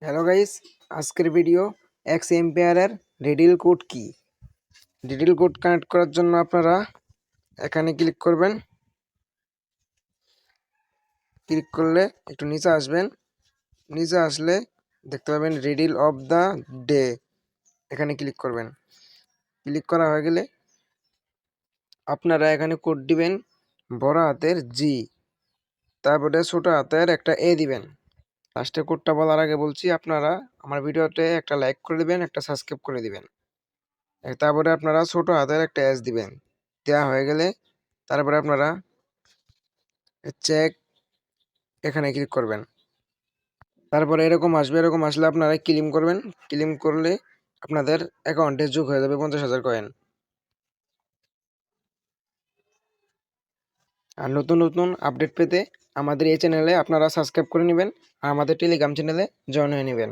Hello guys, আজকের video x এম্পায়ারের riddle code কি। Riddle code connect করার জন্য আপনারা এখানে ক্লিক করবেন। ক্লিক করলে একটু নিচে আসবেন। নিচে আসলে দেখতে পাবেন রিডিল অফ দ্য ডে, এখানে ক্লিক করবেন। ক্লিক করা হয়ে গেলে আপনারা এখানে কোড দিবেন বড় হাতের জি, তারপরে ছোট হাতের একটা এ দিবেন। লাস্টে কোডটা বলার আগে বলছি, আপনারা আমার ভিডিওতে একটা লাইক করে দিবেন, একটা সাবস্ক্রাইব করে দিবেন। তারপরে আপনারা ছোট হাতের একটা এস দিবেন। দেওয়া হয়ে গেলে তারপরে আপনারা চেক এখানে ক্লিক করবেন। তারপরে এরকম আসবে, এরকম আসলে আপনারা ক্লেম করবেন। ক্লেম করলে আপনাদের অ্যাকাউন্টে যোগ হয়ে যাবে 50,000 কয়েন। আর নতুন নতুন আপডেট পেতে আমাদের এই চ্যানেলে আপনারা সাবস্ক্রাইব করে নেবেন আর আমাদের টেলিগ্রাম চ্যানেলে জয়েন হয়ে নেবেন।